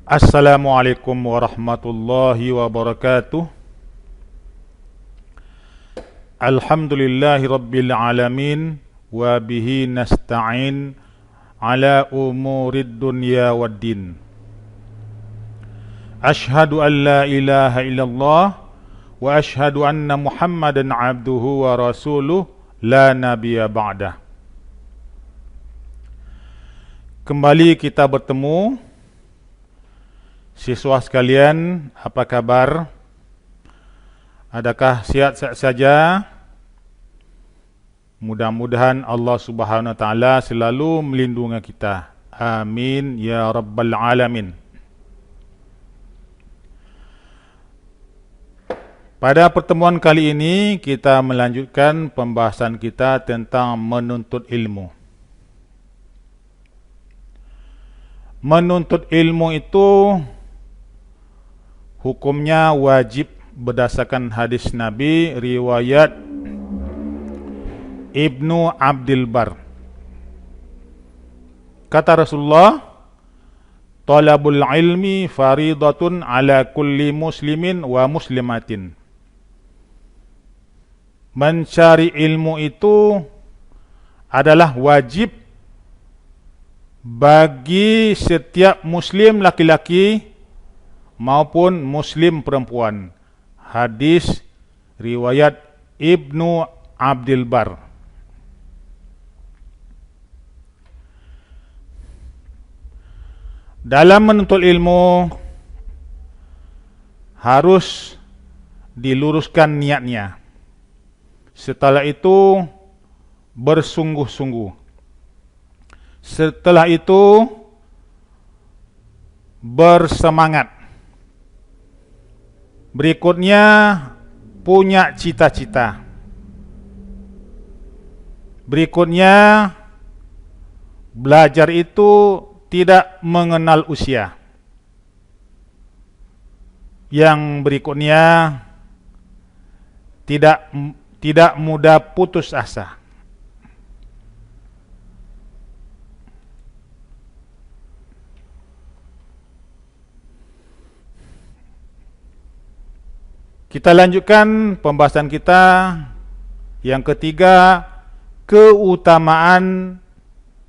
Assalamualaikum warahmatullahi wabarakatuh. Alhamdulillahi rabbil alamin wa bihi nasta'in ala umurid dunya waddin. Ashhadu an la ilaha illallah wa ashhadu anna Muhammadan abduhu wa rasuluh la nabiyya ba'dah. Kembali kita bertemu. Siswa sekalian, apa kabar? Adakah sehat-sehat saja? Mudah-mudahan Allah Subhanahu wa taala selalu melindungi kita. Amin ya rabbal alamin. Pada pertemuan kali ini kita melanjutkan pembahasan kita tentang menuntut ilmu. Menuntut ilmu itu hukumnya wajib berdasarkan hadis Nabi riwayat Ibnu Abdul Bar. Kata Rasulullah, "Talabul ilmi faridatun ala kulli muslimin wa muslimatin." Mencari ilmu itu adalah wajib bagi setiap muslim laki-laki maupun muslim perempuan. Hadis riwayat Ibnu Abdul Bar. Dalam menuntut ilmu harus diluruskan niatnya. Setelah itu bersungguh-sungguh. Setelah itu bersemangat. Berikutnya punya cita-cita. Berikutnya belajar itu tidak mengenal usia. Yang berikutnya tidak mudah putus asa. Kita lanjutkan pembahasan kita yang ketiga, keutamaan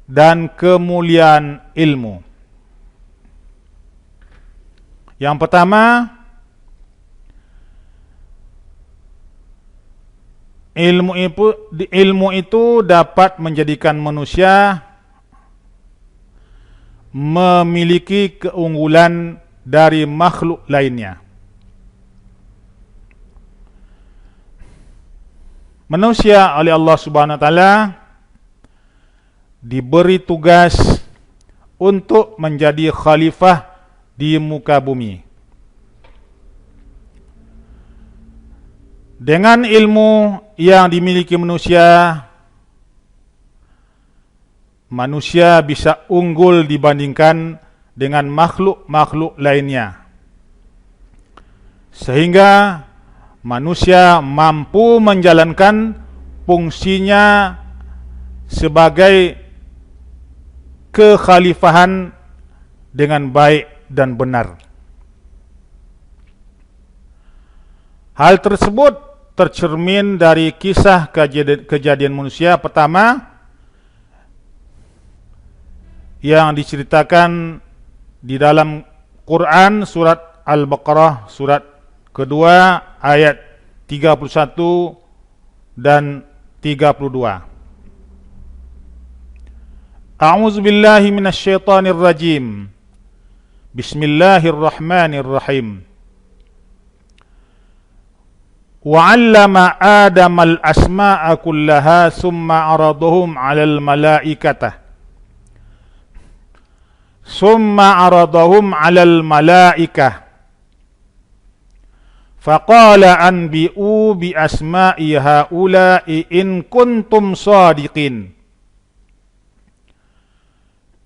dan kemuliaan ilmu. Yang pertama, ilmu itu dapat menjadikan manusia memiliki keunggulan dari makhluk lainnya. Manusia oleh Allah Subhanahu wa taala diberi tugas untuk menjadi khalifah di muka bumi. Dengan ilmu yang dimiliki manusia, manusia bisa unggul dibandingkan dengan makhluk-makhluk lainnya. Sehingga manusia mampu menjalankan fungsinya sebagai kekhalifahan dengan baik dan benar. Hal tersebut tercermin dari kisah kejadian manusia pertama yang diceritakan di dalam Quran surat Al-Baqarah surat kedua ayat 31 dan 32. A'udzu billahi minasyaitonir rajim. Bismillahirrahmanirrahim. Wa 'allama Adama al-asma'a kullaha thumma 'aradahum 'alal malaikatah. Thumma 'aradahum 'alal malaikah. Faqala anbi'u bi asma'i haula'i in kuntum shadiqin.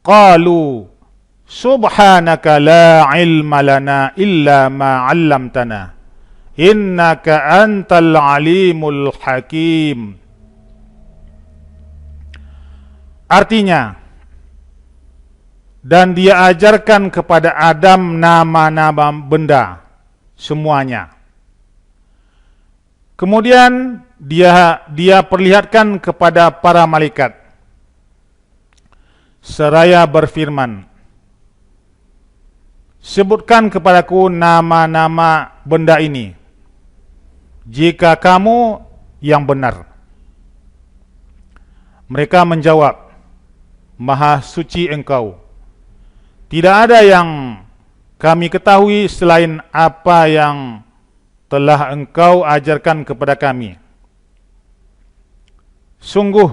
Qalu subhanaka la ilma lana illa ma 'allamtana innaka antal alimul hakim. Artinya, dan dia ajarkan kepada Adam nama-nama benda semuanya. Kemudian dia perlihatkan kepada para malaikat seraya berfirman, sebutkan kepadaku nama-nama benda ini jika kamu yang benar. Mereka menjawab, Maha suci Engkau, tidak ada yang kami ketahui selain apa yang telah Engkau ajarkan kepada kami. Sungguh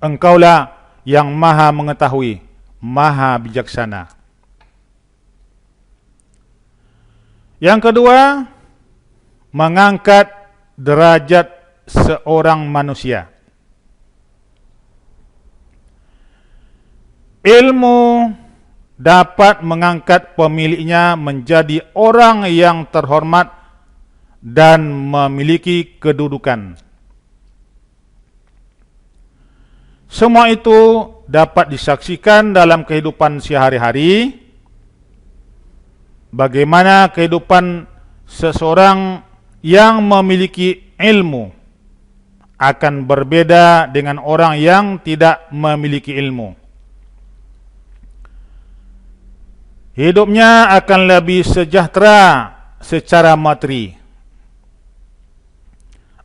Engkaulah yang Maha mengetahui, Maha bijaksana. Yang kedua, mengangkat derajat seorang manusia. Ilmu dapat mengangkat pemiliknya menjadi orang yang terhormat dan memiliki kedudukan. Semua itu dapat disaksikan dalam kehidupan sehari-hari. Bagaimana kehidupan seseorang yang memiliki ilmu akan berbeda dengan orang yang tidak memiliki ilmu. Hidupnya akan lebih sejahtera secara materi.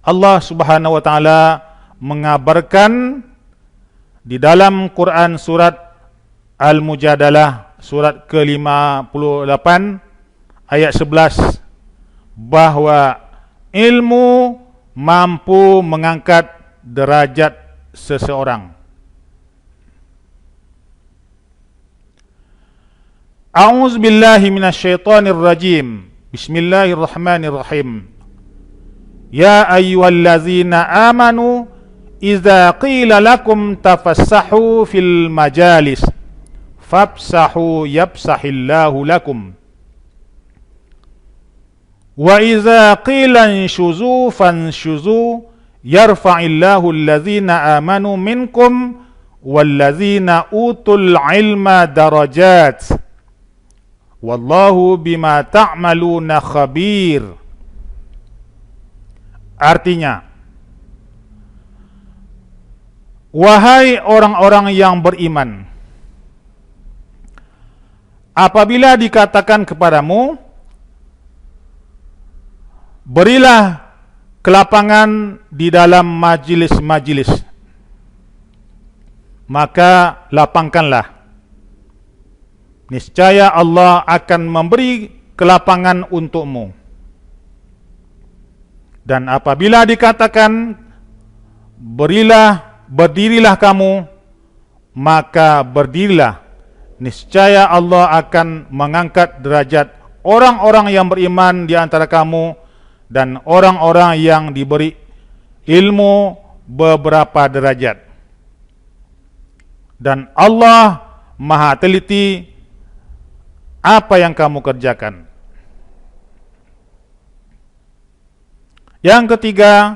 Allah Subhanahu wa taala mengabarkan di dalam Quran surat Al-Mujadalah surat ke-58 ayat 11 bahwa ilmu mampu mengangkat derajat seseorang. A'udzu billahi minasyaitonir rajim. Bismillahirrahmanirrahim. Ya ayyuhallazina amanu idza qila lakum tafassahu fil majalis fafsahu yafsahillahu lakum. Wa idza qila inshuzu fanshuzu yarfa'illahu allazina amanu minkum wallazina utul ilma darajat. Wallahu bima ta'maluna khabir. Artinya, wahai orang-orang yang beriman, apabila dikatakan kepadamu, berilah kelapangan di dalam majelis-majelis, maka lapangkanlah. Niscaya Allah akan memberi kelapangan untukmu. Dan apabila dikatakan berdirilah kamu, maka berdirilah. Niscaya Allah akan mengangkat derajat orang-orang yang beriman di antara kamu dan orang-orang yang diberi ilmu beberapa derajat. Dan Allah Maha teliti apa yang kamu kerjakan. Yang ketiga,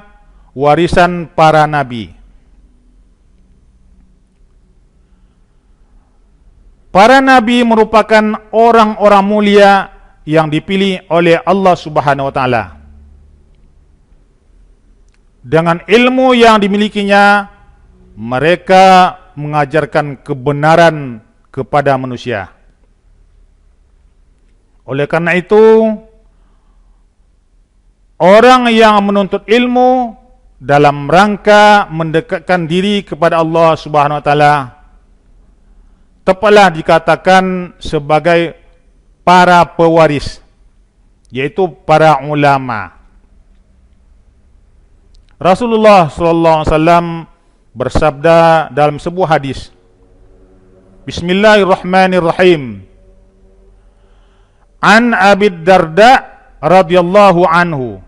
warisan para nabi. Para nabi merupakan orang-orang mulia yang dipilih oleh Allah Subhanahu wa taala. Dengan ilmu yang dimilikinya, mereka mengajarkan kebenaran kepada manusia. Oleh karena itu, orang yang menuntut ilmu dalam rangka mendekatkan diri kepada Allah Subhanahu wa taala tepatlah dikatakan sebagai para pewaris, yaitu para ulama. Rasulullah sallallahu alaihi wasallam bersabda dalam sebuah hadis, Bismillahirrahmanirrahim. An Abi Darda radhiyallahu anhu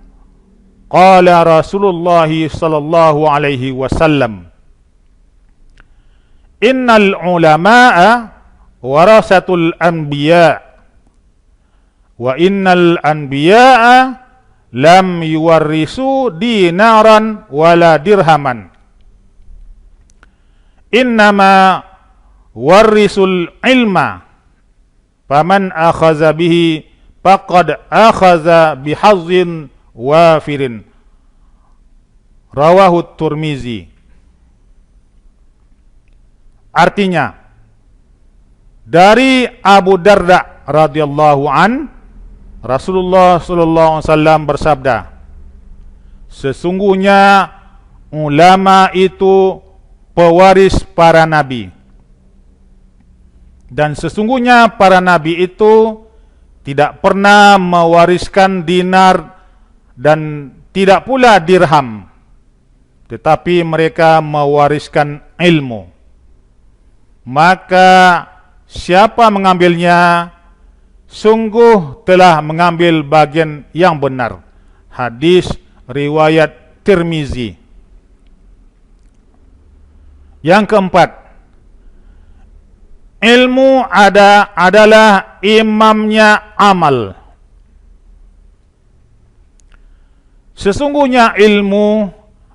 qala Rasulullah sallallahu alaihi wasallam, innal ulama'a warasatul anbiya wa innal anbiya'a lam yuwarrisu dinaran wala dirhaman, innama warisul ilma faman akhaza bihi faqad akhaza bihazzin wafirin. Rawahu Tirmizi. Artinya, dari Abu Darda radhiyallahu an, Rasulullah sallallahu alaihi wasallam bersabda, sesungguhnya ulama itu pewaris para nabi, dan sesungguhnya para nabi itu tidak pernah mewariskan dinar dan tidak pula dirham, tetapi mereka mewariskan ilmu. Maka siapa mengambilnya sungguh telah mengambil bagian yang benar. Hadis riwayat Tirmizi. Yang keempat, ilmu adalah imamnya amal. Sesungguhnya ilmu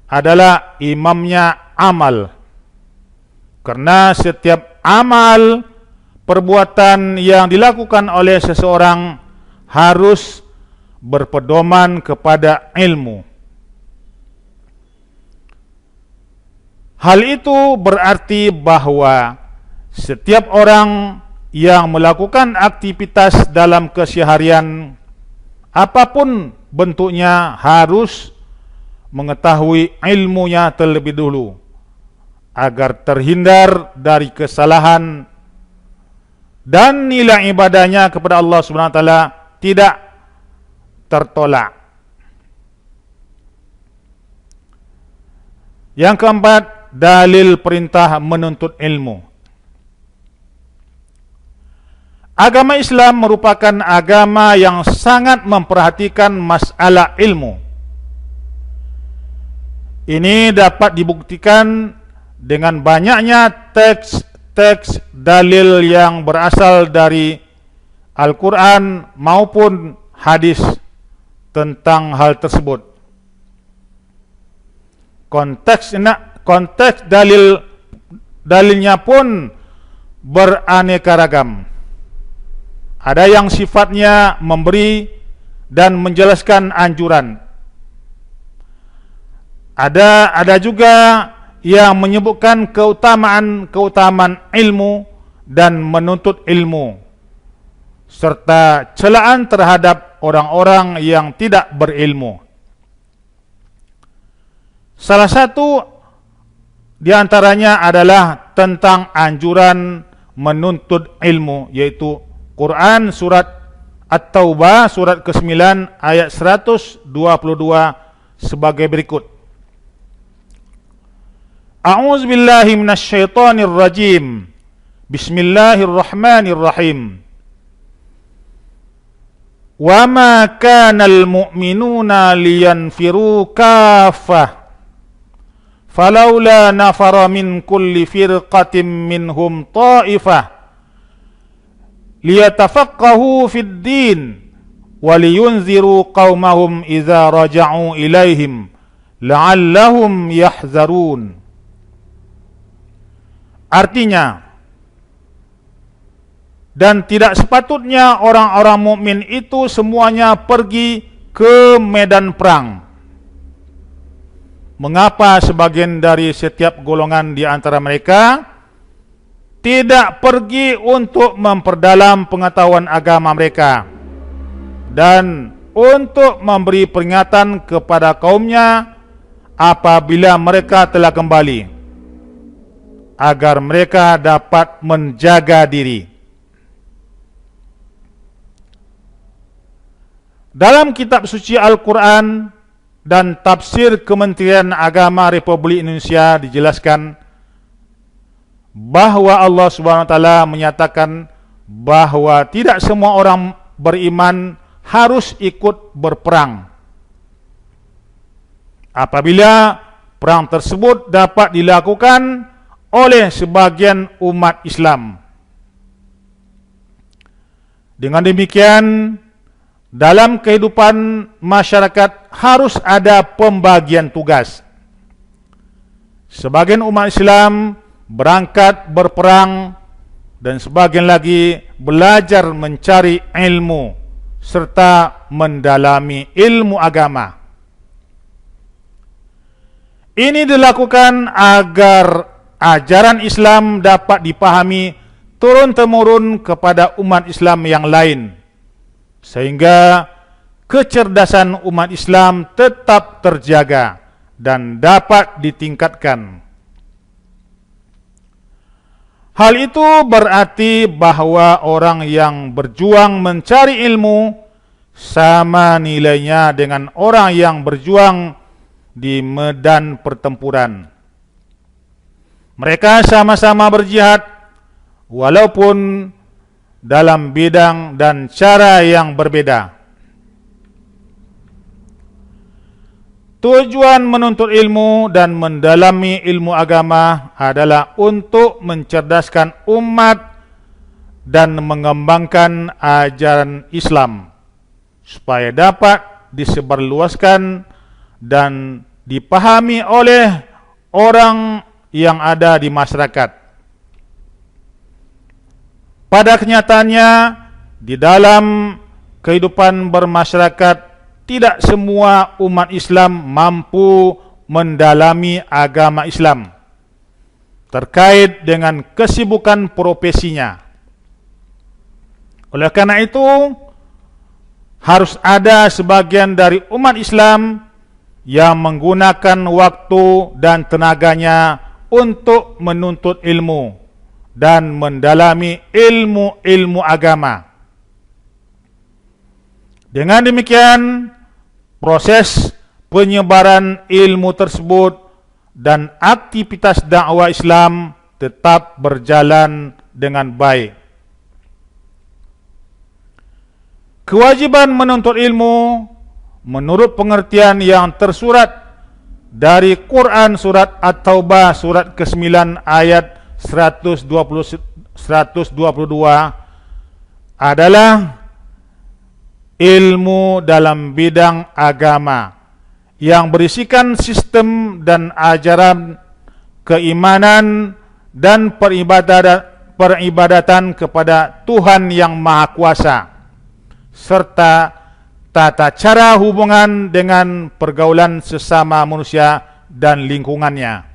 adalah imamnya amal. Karena setiap amal, perbuatan yang dilakukan oleh seseorang harus berpedoman kepada ilmu. Hal itu berarti bahwa setiap orang yang melakukan aktivitas dalam keseharian apapun bentuknya harus mengetahui ilmunya terlebih dulu, agar terhindar dari kesalahan dan nilai ibadahnya kepada Allah Subhanahu wa taala tidak tertolak. Yang keempat, dalil perintah menuntut ilmu. Agama Islam merupakan agama yang sangat memperhatikan masalah ilmu. Ini dapat dibuktikan dengan banyaknya teks dalil yang berasal dari Al-Quran maupun hadis tentang hal tersebut. Konteks dalilnya pun beraneka ragam. Ada yang sifatnya memberi dan menjelaskan anjuran. Ada juga yang menyebutkan keutamaan ilmu dan menuntut ilmu, serta celaan terhadap orang-orang yang tidak berilmu. Salah satu di antaranya adalah tentang anjuran menuntut ilmu, yaitu Quran surat At-Taubah surat ke-9 ayat 122 sebagai berikut. A'udzu billahi minasyaitonir rajim. Bismillahirrahmanirrahim. Wa ma kanal mu'minuna liyanfiru kaffah. Falaula nafara min kulli firqatin minhum ta'ifah liyatafaqahu fid din wa liyunziru qaumahum idza raja'u ilaihim la'allahum yahzarun. Artinya, dan tidak sepatutnya orang-orang mukmin itu semuanya pergi ke medan perang. Mengapa sebagian dari setiap golongan di antara mereka tidak pergi untuk memperdalam pengetahuan agama mereka dan untuk memberi peringatan kepada kaumnya apabila mereka telah kembali, agar mereka dapat menjaga diri. Dalam kitab suci Al-Quran dan tafsir Kementerian Agama Republik Indonesia dijelaskan bahwa Allah Subhanahu wa taala menyatakan bahwa tidak semua orang beriman harus ikut berperang apabila perang tersebut dapat dilakukan oleh sebagian umat Islam. Dengan demikian, dalam kehidupan masyarakat harus ada pembagian tugas. Sebagian umat Islam berangkat berperang dan sebagian lagi belajar mencari ilmu serta mendalami ilmu agama. Ini dilakukan agar ajaran Islam dapat dipahami turun-temurun kepada umat Islam yang lain, sehingga kecerdasan umat Islam tetap terjaga dan dapat ditingkatkan. Hal itu berarti bahwa orang yang berjuang mencari ilmu sama nilainya dengan orang yang berjuang di medan pertempuran. Mereka sama-sama berjihad walaupun dalam bidang dan cara yang berbeda. Tujuan menuntut ilmu dan mendalami ilmu agama adalah untuk mencerdaskan umat dan mengembangkan ajaran Islam supaya dapat disebarluaskan dan dipahami oleh orang yang ada di masyarakat. Pada kenyataannya, di dalam kehidupan bermasyarakat, tidak semua umat Islam mampu mendalami agama Islam terkait dengan kesibukan profesinya. Oleh karena itu, harus ada sebagian dari umat Islam yang menggunakan waktu dan tenaganya untuk menuntut ilmu dan mendalami ilmu-ilmu agama. Dengan demikian, proses penyebaran ilmu tersebut dan aktivitas dakwah Islam tetap berjalan dengan baik. Kewajiban menuntut ilmu menurut pengertian yang tersurat dari Quran surat At-Taubah surat ke-9 ayat 122 adalah ilmu dalam bidang agama yang berisikan sistem dan ajaran keimanan dan peribadatan kepada Tuhan yang Maha Kuasa, serta tata cara hubungan dengan pergaulan sesama manusia dan lingkungannya.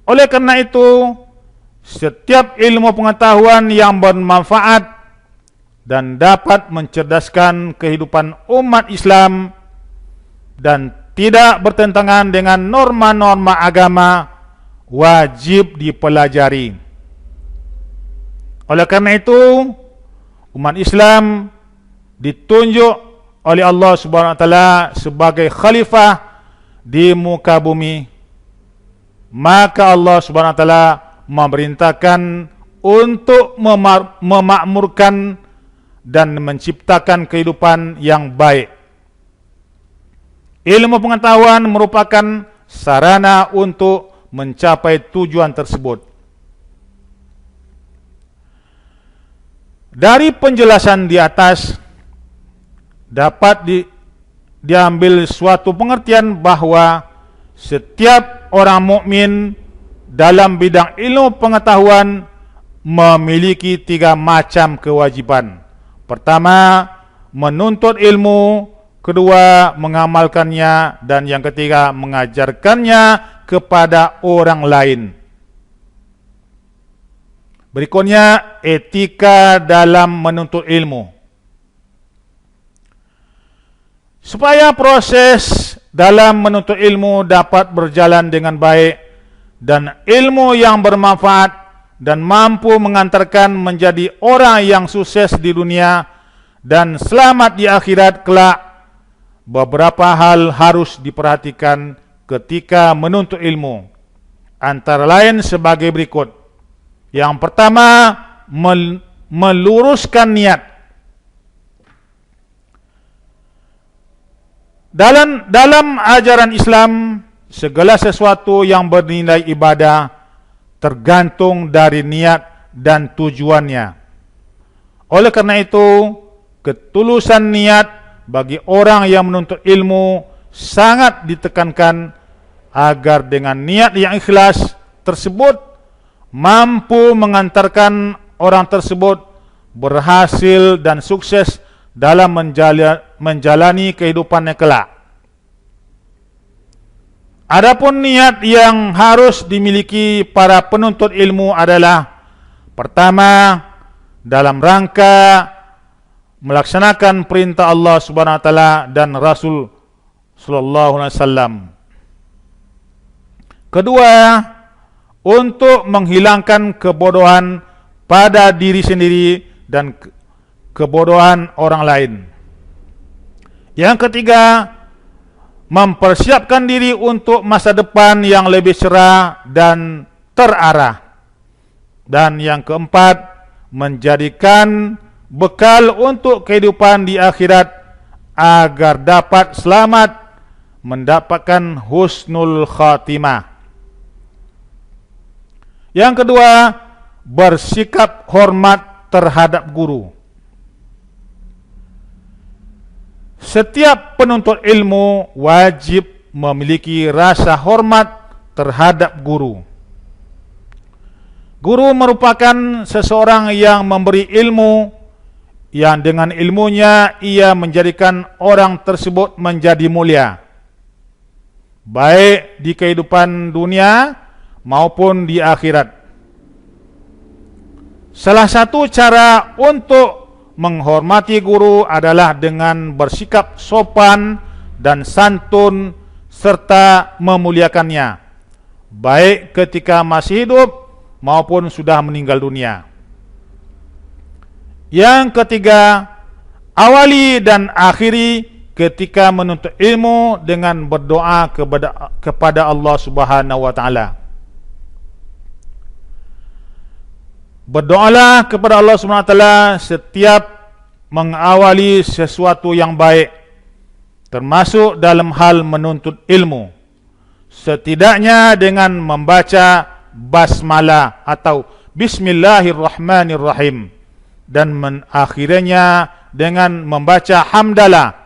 Oleh karena itu, setiap ilmu pengetahuan yang bermanfaat dan dapat mencerdaskan kehidupan umat Islam dan tidak bertentangan dengan norma-norma agama wajib dipelajari. Oleh karena itu, umat Islam ditunjuk oleh Allah Subhanahu wa taala sebagai khalifah di muka bumi. Maka Allah Subhanahu wa taala memerintahkan untuk memakmurkan dan menciptakan kehidupan yang baik. Ilmu pengetahuan merupakan sarana untuk mencapai tujuan tersebut. Dari penjelasan di atas dapat diambil suatu pengertian bahwa setiap orang mukmin dalam bidang ilmu pengetahuan memiliki 3 macam kewajiban. Pertama, menuntut ilmu, kedua, mengamalkannya, dan yang ketiga, mengajarkannya kepada orang lain. Berikutnya, etika dalam menuntut ilmu. Supaya proses dalam menuntut ilmu dapat berjalan dengan baik dan ilmu yang bermanfaat dan mampu mengantarkan menjadi orang yang sukses di dunia dan selamat di akhirat kelak, beberapa hal harus diperhatikan ketika menuntut ilmu. Antara lain sebagai berikut. Yang pertama, meluruskan niat. Dalam ajaran Islam, segala sesuatu yang bernilai ibadah tergantung dari niat dan tujuannya. Oleh karena itu, ketulusan niat bagi orang yang menuntut ilmu sangat ditekankan agar dengan niat yang ikhlas tersebut mampu mengantarkan orang tersebut berhasil dan sukses dalam menjalani kehidupannya kelak. Adapun niat yang harus dimiliki para penuntut ilmu adalah pertama, dalam rangka melaksanakan perintah Allah Subhanahu wa taala dan Rasul sallallahu alaihi wasallam. Kedua, untuk menghilangkan kebodohan pada diri sendiri dan kebodohan orang lain. Yang ketiga, mempersiapkan diri untuk masa depan yang lebih cerah dan terarah. Dan yang keempat, menjadikan bekal untuk kehidupan di akhirat agar dapat selamat mendapatkan husnul khatimah. Yang kedua, bersikap hormat terhadap guru. Setiap penuntut ilmu wajib memiliki rasa hormat terhadap guru. Guru merupakan seseorang yang memberi ilmu, yang dengan ilmunya ia menjadikan orang tersebut menjadi mulia, baik di kehidupan dunia maupun di akhirat. Salah satu cara untuk menghormati guru adalah dengan bersikap sopan dan santun serta memuliakannya, baik ketika masih hidup maupun sudah meninggal dunia. Yang ketiga, awali dan akhiri ketika menuntut ilmu dengan berdoa kepada Allah Subhanahu wa taala. Berdoalah kepada Allah Subhanahu wa taala setiap mengawali sesuatu yang baik, termasuk dalam hal menuntut ilmu, setidaknya dengan membaca basmalah atau bismillahirrahmanirrahim, dan mengakhirinya dengan membaca hamdalah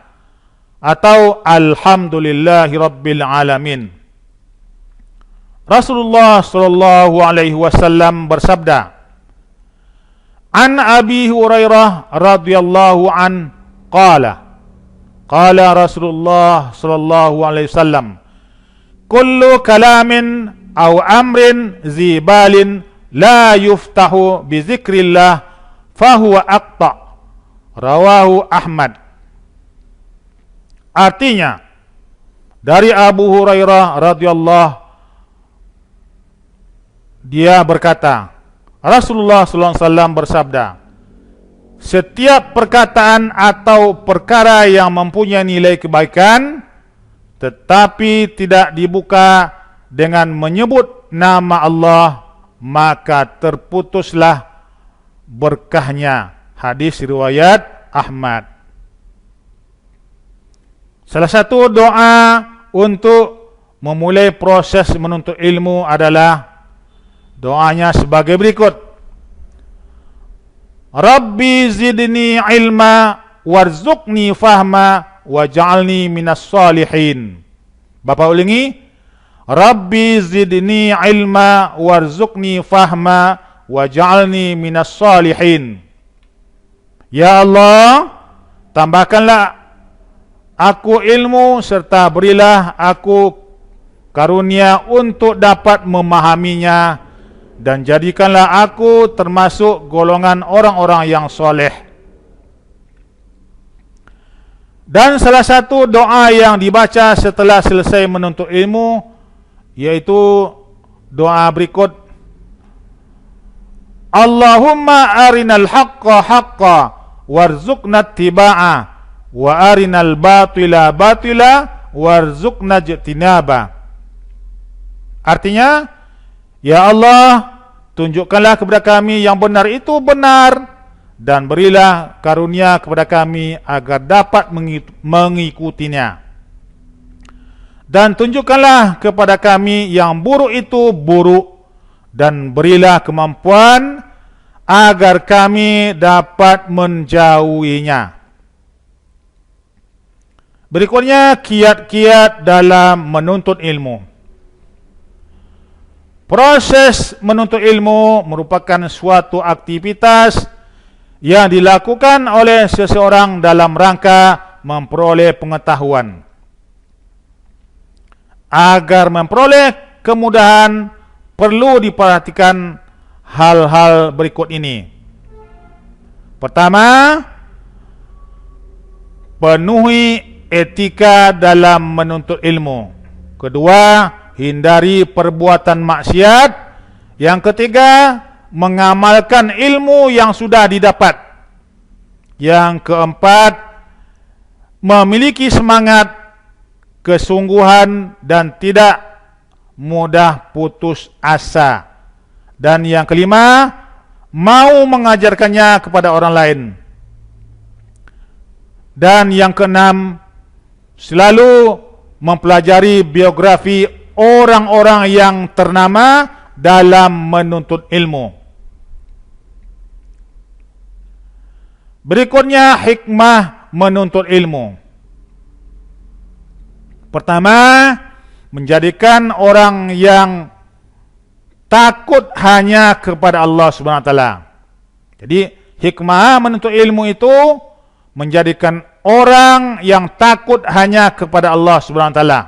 atau alhamdulillahirabbil alamin. Rasulullah sallallahu alaihi wasallam bersabda, An Abi Hurairah radhiyallahu an qala Rasulullah sallallahu alaihi wasallam, kullu kalamin aw amrin zibalin la yuftahu bi dzikrillah fahuwa aqta. Rawahu Ahmad. Artinya, dari Abu Hurairah radhiyallahu, dia berkata, Rasulullah SAW bersabda, setiap perkataan atau perkara yang mempunyai nilai kebaikan tetapi tidak dibuka dengan menyebut nama Allah, maka terputuslah berkahnya. Hadis riwayat Ahmad. Salah satu doa untuk memulai proses menuntut ilmu adalah doanya sebagai berikut. Rabbi zidni ilma warzuqni fahma waj'alni minas salihin. Bapak ulangi. Rabbi zidni ilma warzuqni fahma waj'alni minas salihin. Ya Allah, tambahkanlah aku ilmu serta berilah aku karunia untuk dapat memahaminya, dan jadikanlah aku termasuk golongan orang-orang yang soleh. Dan salah satu doa yang dibaca setelah selesai menuntut ilmu yaitu doa berikut. Allahumma arinal haqqa haqqa warzuqna ittiba'a wa arinal batila batila warzuqna ijtinaba. Artinya, ya Allah, tunjukkanlah kepada kami yang benar itu benar, dan berilah karunia kepada kami agar dapat mengikutinya. Dan tunjukkanlah kepada kami yang buruk itu buruk, dan berilah kemampuan agar kami dapat menjauhinya. Berikutnya, kiat-kiat dalam menuntut ilmu. Proses menuntut ilmu merupakan suatu aktivitas yang dilakukan oleh seseorang dalam rangka memperoleh pengetahuan. Agar memperoleh kemudahan, perlu diperhatikan hal-hal berikut ini. Pertama, penuhi etika dalam menuntut ilmu. Kedua, hindari perbuatan maksiat. Yang ketiga, mengamalkan ilmu yang sudah didapat. Yang keempat, memiliki semangat, kesungguhan dan tidak mudah putus asa. Dan yang kelima, mau mengajarkannya kepada orang lain. Dan yang keenam, selalu mempelajari biografi orang-orang yang ternama dalam menuntut ilmu. Berikutnya, hikmah menuntut ilmu. Pertama, menjadikan orang yang takut hanya kepada Allah Subhanahu wa taala. Jadi, hikmah menuntut ilmu itu menjadikan orang yang takut hanya kepada Allah Subhanahu wa taala.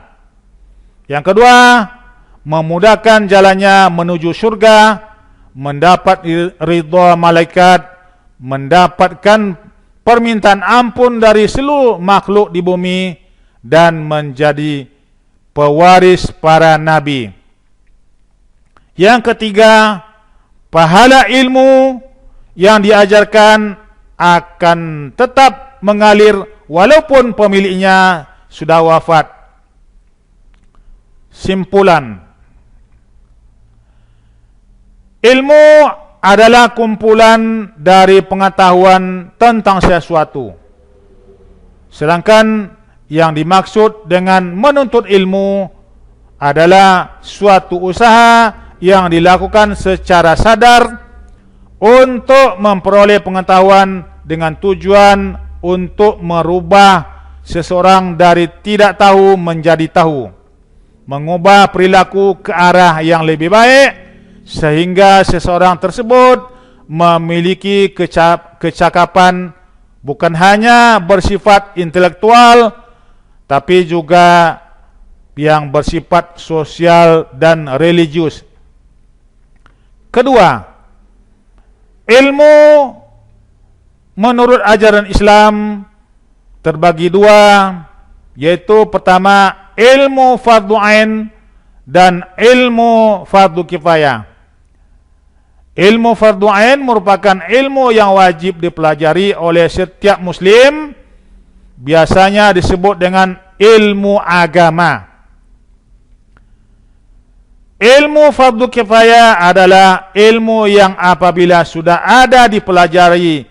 Yang kedua, memudahkan jalannya menuju surga, mendapat ridha malaikat, mendapatkan permintaan ampun dari seluruh makhluk di bumi, dan menjadi pewaris para nabi. Yang ketiga, pahala ilmu yang diajarkan akan tetap mengalir walaupun pemiliknya sudah wafat. Simpulan, ilmu adalah kumpulan dari pengetahuan tentang sesuatu. Sedangkan yang dimaksud dengan menuntut ilmu adalah suatu usaha yang dilakukan secara sadar untuk memperoleh pengetahuan dengan tujuan untuk merubah seseorang dari tidak tahu menjadi tahu, mengubah perilaku ke arah yang lebih baik, sehingga seseorang tersebut memiliki kecakapan bukan hanya bersifat intelektual, tapi juga yang bersifat sosial dan religius. Kedua, ilmu menurut ajaran Islam terbagi dua, yaitu pertama, ilmu fardu ain dan ilmu fardu kifayah. Ilmu fardu ain merupakan ilmu yang wajib dipelajari oleh setiap muslim, biasanya disebut dengan ilmu agama. Ilmu fardu kifayah adalah ilmu yang apabila sudah ada dipelajari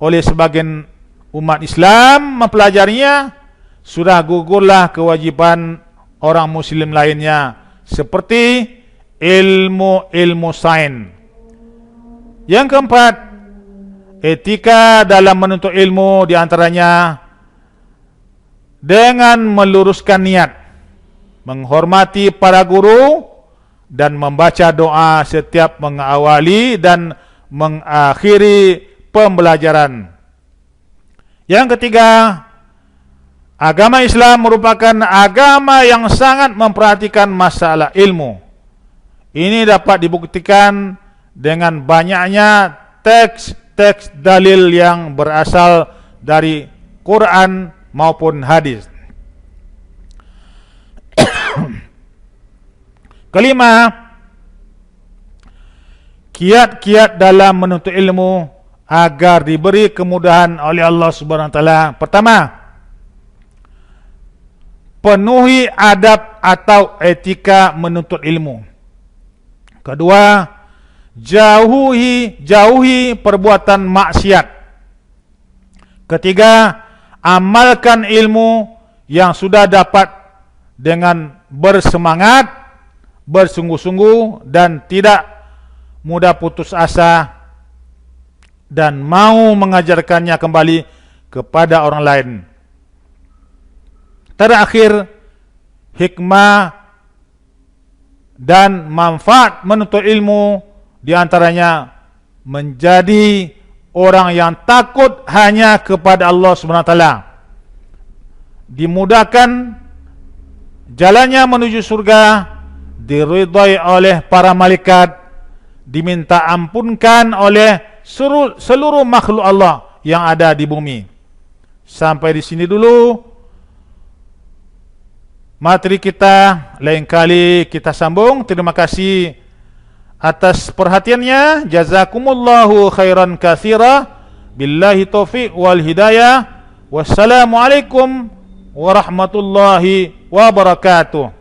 oleh sebagian umat Islam mempelajarinya, sudah gugurlah kewajiban orang muslim lainnya, seperti ilmu sains. Yang keempat, etika dalam menuntut ilmu, diantaranya dengan meluruskan niat, menghormati para guru, dan membaca doa setiap mengawali dan mengakhiri pembelajaran. Yang ketiga, agama Islam merupakan agama yang sangat memperhatikan masalah ilmu. Ini dapat dibuktikan dengan banyaknya teks-teks dalil yang berasal dari Quran maupun hadis. Kelima, kiat-kiat dalam menuntut ilmu agar diberi kemudahan oleh Allah Subhanahu wa taala. Pertama, penuhi adab atau etika menuntut ilmu. Kedua, jauhi perbuatan maksiat. Ketiga, amalkan ilmu yang sudah dapat dengan bersemangat, bersungguh-sungguh, dan tidak mudah putus asa, dan mau mengajarkannya kembali kepada orang lain. Terakhir, hikmah dan manfaat menuntut ilmu, di antaranya menjadi orang yang takut hanya kepada Allah SWT, dimudahkan jalannya menuju surga, diridhai oleh para malaikat, diminta ampunkan oleh seluruh makhluk Allah yang ada di bumi. Sampai di sini dulu materi kita, lain kali kita sambung. Terima kasih atas perhatiannya. Jazakumullahu khairan katsira. Billahi taufiq wal hidayah. Wassalamualaikum warahmatullahi wabarakatuh.